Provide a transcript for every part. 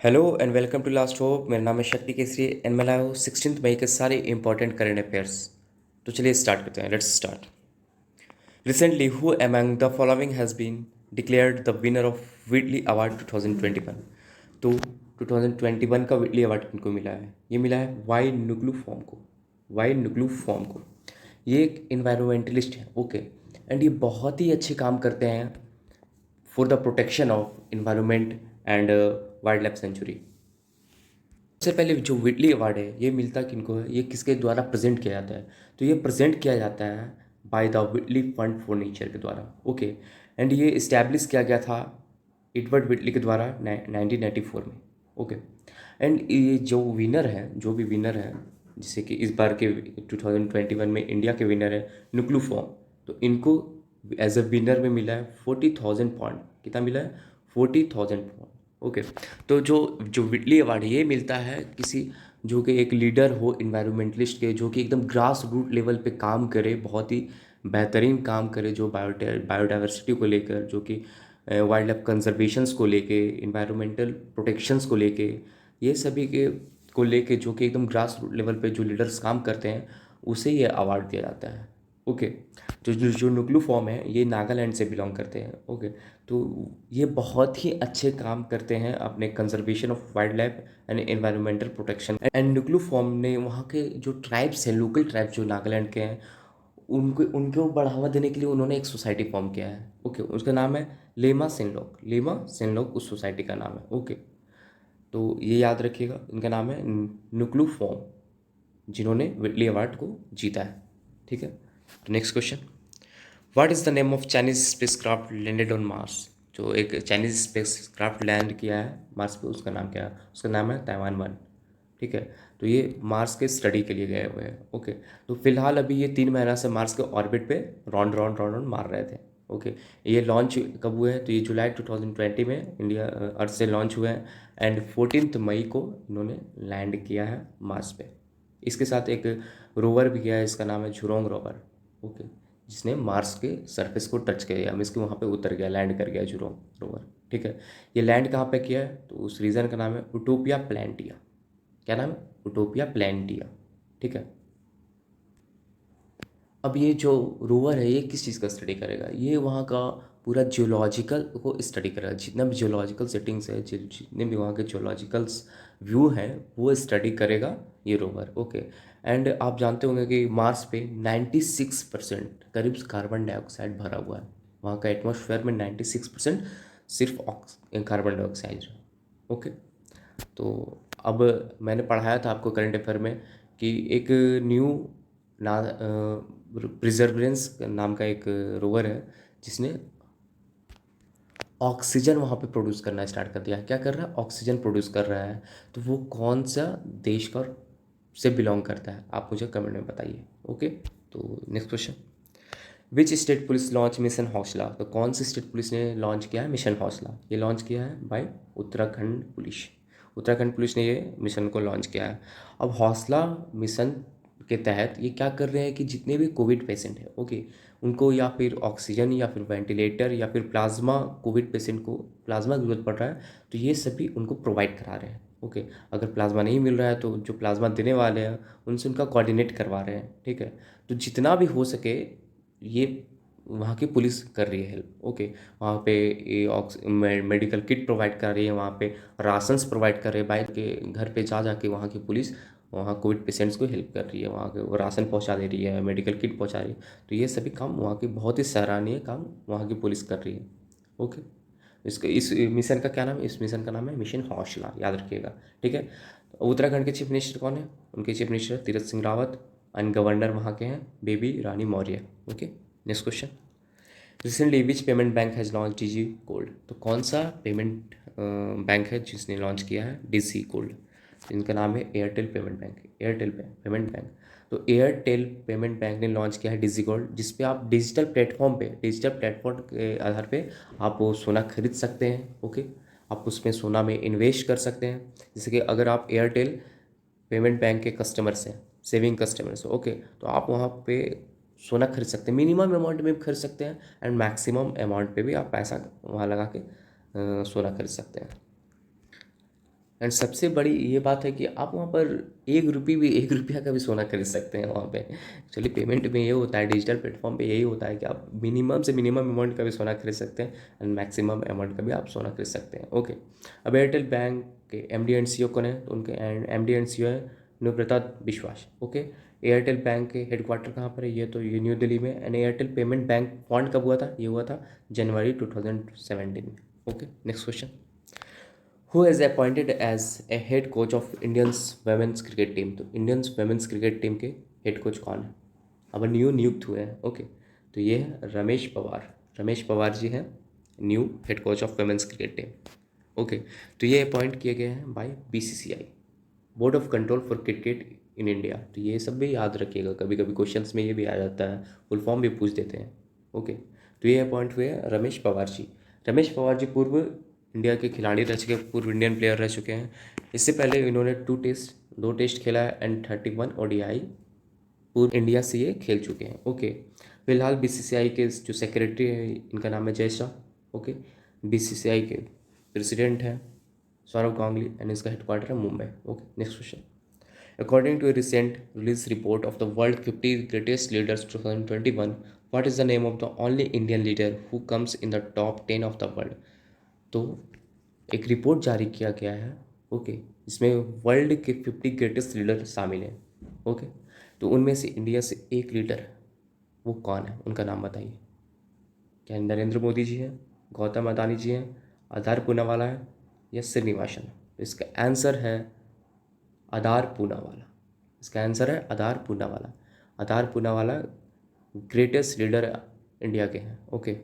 Hello and welcome to last hope. मेरा नाम है शक्ति केसरी एंड मैं लाया हूँ 16 मई के सारे इंपॉर्टेंट करंट अफेयर्स। तो चलिए स्टार्ट करते हैं। Let's start. Recently who among the following has been declared the winner of Whitley award 2021। तो 2021 का विटली अवार्ड किनको मिला है? ये मिला है वाई नुग्लू फॉर्म को। वाई नुग्लू फॉर्म को। ये एक इन्वायरमेंटलिस्ट है, ओके। एंड ये बहुत ही अच्छे काम करते हैं for the protection of environment and wild life sanctuary. सबसे पहले जो विटली अवार्ड है ये मिलता किनको है? ये किसके द्वारा प्रेजेंट किया जाता है? तो ये प्रेजेंट किया जाता है by the विटली fund for nature के द्वारा, ओके। एंड ये इस्टेब्लिश किया गया था एडवर्ड विटली के द्वारा 1994 में, ओके। एंड ये जो विनर है, जो भी विनर है, जैसे कि इस बार के 2021 में इंडिया के विनर है नुक्लू फॉर्म, तो इनको एज अ विनर में मिला है 40,000 पॉइंट। कितना मिला है? 40,000 पॉइंट, ओके। तो जो जो विटली अवार्ड है ये मिलता है किसी जो कि एक लीडर हो इन्वायरमेंटलिस्ट के, जो कि एकदम ग्रास रूट लेवल पे काम करे, बहुत ही बेहतरीन काम करे, जो बायोडाइवर्सिटी को लेकर, जो कि वाइल्ड लाइफ कंजर्वेशंस को लेके, इन्वायरमेंटल प्रोटेक्शंस को लेके, ये सभी के को लेके, जो कि एकदम ग्रास रूट लेवल पे जो लीडर्स काम करते हैं, उसे ये अवार्ड दिया जाता है, ओके। तो जो नुक्लू फॉर्म है ये नागालैंड से बिलोंग करते हैं, ओके। तो ये बहुत ही अच्छे काम करते हैं अपने conservation of wildlife and environmental protection. And नुक्लू फॉर्म ने वहाँ के जो ट्राइब्स हैं, लोकल ट्राइब्स जो नागालैंड के हैं, उनको बढ़ावा देने के लिए उन्होंने एक सोसाइटी फॉर्म किया है, ओके। उसका नाम है लेमा सेनलोक। लेमा सेनलोक उस सोसाइटी का नाम है, ओके। तो ये याद रखिएगा, इनका नाम है नुक्लू फॉर्म, जिन्होंने विटली अवार्ड को जीता है, ठीक है। तो next question. What is the name of Chinese spacecraft landed on Mars? जो एक चाइनीज स्पेसक्राफ्ट लैंड किया है मार्स पे, उसका नाम क्या है? उसका नाम है ताइवान 1, ठीक है। तो ये मार्स के स्टडी के लिए गए हुए हैं, ओके। तो फिलहाल अभी ये 3 महीना से मार्स के ऑर्बिट पे राउंड राउंड राउंड राउंड मार रहे थे, ओके। ये लॉन्च कब हुए हैं? तो ये जुलाई 2020 में इंडिया अर्थ से लॉन्च हुए हैं एंड 14 मई को इन्होंने लैंड किया है मार्स पे। इसके साथ एक रोवर भी गया है, इसका नाम है झुरोंग रोवर, ओके, जिसने मार्स के सरफेस को टच किया, मीन्स कि वहाँ पे उतर गया, लैंड कर गया झुरोंग रोवर, ठीक है। ये लैंड कहाँ पे किया है? तो उस रीजन का नाम है उटोपिया प्लांटिया। क्या नाम है? उटोपिया प्लांटिया, ठीक है। अब ये जो रोवर है ये किस चीज़ का स्टडी करेगा? ये वहाँ का पूरा जियोलॉजिकल को स्टडी करेगा, जितना भी जियोलॉजिकल सेटिंग्स है, जितने भी वहाँ के जियोलॉजिकल्स व्यू हैं, वो स्टडी करेगा ये रोवर, ओके। एंड आप जानते होंगे कि मार्स पे 96% करीब कार्बन डाइऑक्साइड भरा हुआ है। वहाँ का एटमॉस्फेयर में 96% सिर्फ कार्बन डाइऑक्साइड है, ओके। तो अब मैंने पढ़ाया था आपको करंट अफेयर में कि एक न्यू ना प्रिजर्वेंस नाम का एक रोवर है जिसने ऑक्सीजन वहाँ पे प्रोड्यूस करना स्टार्ट कर दिया है। क्या कर रहा है? ऑक्सीजन प्रोड्यूस कर रहा है। तो वो कौन सा देश का से बिलोंग करता है? आप मुझे कमेंट में बताइए, ओके। तो next question. Which state police launch mission Hausla? तो कौन सी स्टेट पुलिस ने लॉन्च किया है मिशन हौसला? ये लॉन्च किया है by Uttarakhand police. Uttarakhand police ने ये मिशन को लॉन्च किया है। अब हौसला मिशन के तहत ये क्या कर रहे हैं कि जितने भी कोविड पेशेंट हैं, ओके, उनको या फिर ऑक्सीजन या फिर वेंटिलेटर या फिर प्लाज्मा, कोविड पेशेंट को प्लाज्मा की जरूरत पड़ रहा है तो ये सभी उनको प्रोवाइड करा रहे हैं, ओके। अगर प्लाज्मा नहीं मिल रहा है तो जो प्लाज्मा देने वाले हैं उनसे उनका कोऑर्डिनेट करवा रहे हैं, ठीक है। तो जितना भी हो सके ये वहाँ की पुलिस कर रही है हेल्प, ओके। वहाँ पे ये मेडिकल किट प्रोवाइड कर रही है, वहाँ पे राशंस प्रोवाइड कर रहे हैं, बाइक के घर पे जा जाके वहाँ की पुलिस वहाँ कोविड पेशेंट्स को हेल्प कर रही है, वहाँ के वो राशन पहुँचा दे रही है, मेडिकल किट पहुँचा रही है। तो ये सभी काम वहाँ की बहुत ही सराहनीय काम वहाँ की पुलिस कर रही है, ओके। इस मिशन का क्या नाम है? इस मिशन का नाम है मिशन हौसला, याद रखिएगा, ठीक है। उत्तराखंड के चीफ मिनिस्टर कौन है? उनके chief minister Tirath Singh Rawat and governor वहाँ के हैं Baby Rani Maurya, okay. Next question. Recently which payment bank has launch DigiGold? तो कौन सा पेमेंट बैंक है जिसने लॉन्च किया है डिजी गोल्ड? इनका नाम है Airtel payment bank. Airtel payment bank. तो एयरटेल पेमेंट बैंक ने लॉन्च किया है डिजी गोल्ड, जिसपे आप डिजिटल प्लेटफॉर्म के आधार पे आप वो सोना खरीद सकते हैं, ओके। आप उसमें सोना में इन्वेस्ट कर सकते हैं। जैसे कि अगर आप एयरटेल पेमेंट बैंक के कस्टमर्स हैं, सेविंग कस्टमर्स, ओके, तो आप वहाँ पे सोना खरीद सकते हैं, मिनिमम अमाउंट में भी खरीद सकते हैं एंड मैक्सिमम अमाउंट पे भी आप पैसा वहाँ लगा के सोना खरीद सकते हैं। एंड सबसे बड़ी ये बात है कि आप वहाँ पर 1 रुपया का भी सोना खरीद सकते हैं वहाँ पे। एक्चुअली पेमेंट में ये होता है, डिजिटल प्लेटफॉर्म पे यही होता है कि आप मिनिमम से मिनिमम अमाउंट का भी सोना खरीद सकते हैं एंड मैक्सिमम अमाउंट का भी आप सोना खरीद सकते हैं। ओके, अब एयरटेल बैंक के M D and C O कौन है? तो उनके M D and C O है Nubrata Biswas. Okay, Airtel bank के हेडक्वार्टर कहाँ पर है? ये न्यू दिल्ली में। And Airtel payment bank found कब हुआ था? ये हुआ था जनवरी 2017 में। Okay, next question. Who has appointed as a head coach of Indians women's cricket team? तो इंडियंस वेमेंस क्रिकेट टीम के हेड कोच कौन है? अब न्यू नियुक्त हुए हैं। ओके, तो ये है रमेश पवार। रमेश पवार जी हैं new head coach of women's cricket team. Okay, तो ये अपॉइंट किए गए हैं by BCCI, board of control for cricket in India. तो ये सब भी याद रखिएगा, कभी कभी क्वेश्चंस में ये भी आ जाता है, फुल फॉर्म भी पूछ देते हैं। ओके, तो ये अपॉइंट हुए हैं रमेश पवार जी। रमेश पवार जी पूर्व इंडिया के खिलाड़ी रह चुके हैं, पूर्व इंडियन प्लेयर रह चुके हैं। इससे पहले इन्होंने 2 टेस्ट खेला है एंड 31 ओडीआई पूर्व इंडिया से ये खेल चुके हैं। ओके, फिलहाल बीसीसीआई के जो सेक्रेटरी है इनका नाम है जय शाह। ओके, बीसीसीआई के प्रेसिडेंट हैं सौरव गांगुली एंड इसका हेडक्वार्टर है Mumbai. Okay, next question. According to a recent release report of the World 50 Greatest Leaders 2021, what is the name of the only Indian leader who comes in the top 10 of the world? तो एक report जारी किया गया है। Okay, इसमें world के 50 greatest leader शामिल हैं। ओके, तो उनमें से इंडिया से एक लीडर, वो कौन है? उनका नाम बताइए। क्या नरेंद्र मोदी जी हैं, गौतम अदानी जी हैं, आधार पूनावाला है या श्रीनिवासन? तो इसका आंसर है आधार पूनावाला। इसका आंसर है आधार पूनावाला। आधार पूनावाला ग्रेटेस्ट लीडर इंडिया के हैं। ओके,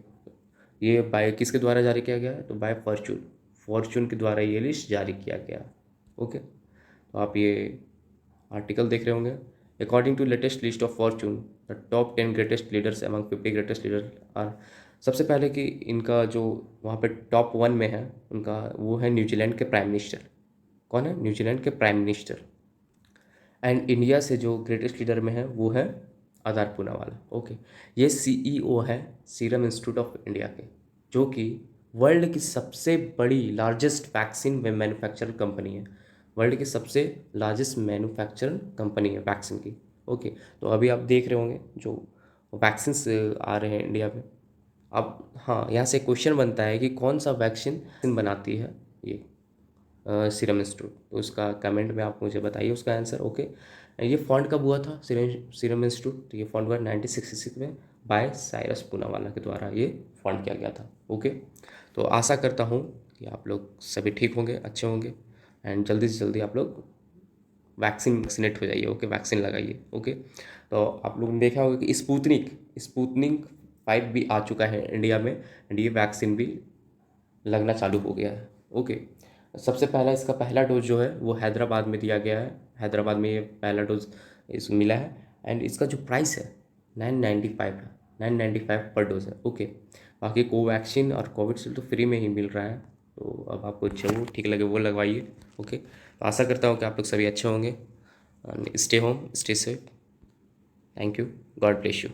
ये बाय किसके द्वारा जारी किया गया है? तो बाय फॉर्चून के द्वारा ये लिस्ट जारी किया गया। ओके, तो आप ये आर्टिकल देख रहे होंगे। According to latest list of Fortune, the top 10 greatest leaders among 50 greatest leader are. सबसे पहले कि इनका जो वहाँ पे टॉप 1 में है उनका, वो है न्यूजीलैंड के प्राइम मिनिस्टर। कौन है? न्यूजीलैंड के प्राइम मिनिस्टर। एंड इंडिया से जो ग्रेटेस्ट लीडर में है वो है आधार पूनावाला। ओके, ये सीईओ है सीरम इंस्टीट्यूट ऑफ इंडिया के, जो कि वर्ल्ड की सबसे बड़ी लार्जेस्ट वैक्सीन मैन्युफैक्चरर कंपनी है। वर्ल्ड की सबसे लार्जेस्ट मैन्युफैक्चरर कंपनी है वैक्सीन की। ओके, तो अभी आप देख रहे होंगे जो वैक्सीन्स आ रहे हैं इंडिया में। अब हाँ, यहाँ से क्वेश्चन बनता है कि कौन सा वैक्सीन बनाती है ये सीरम इंस्टीट्यूट? तो उसका कमेंट में आप मुझे बताइए उसका आंसर। ओके, ये फॉन्ड कब हुआ था सीरम इंस्टीट्यूट? तो ये फॉन्ड हुआ 1966 में बाय साइरस पूनावाला के द्वारा ये फॉन्ड किया गया था। ओके, तो आशा करता हूँ कि आप लोग सभी ठीक होंगे, अच्छे होंगे एंड जल्दी से जल्दी आप लोग वैक्सीनेट हो जाइए। ओके, वैक्सीन लगाइए। ओके, तो आप लोगों ने देखा होगा कि स्पुतनिक 5 भी आ चुका है इंडिया में एंड ये वैक्सीन भी लगना चालू हो गया है। ओके, सबसे पहला इसका पहला डोज जो है वो हैदराबाद में दिया गया है। हैदराबाद में ये पहला डोज इस मिला है एंड इसका जो प्राइस है 995 है, 995 पर डोज है। ओके, बाकी कोवैक्सीन और कोविडशील्ड तो फ्री में ही मिल रहा है, तो अब आपको जो ठीक लगे वो लगवाइए। ओके, तो आशा करता हूँ कि आप लोग सभी अच्छे होंगे। Stay home, stay safe. Thank you, God bless you.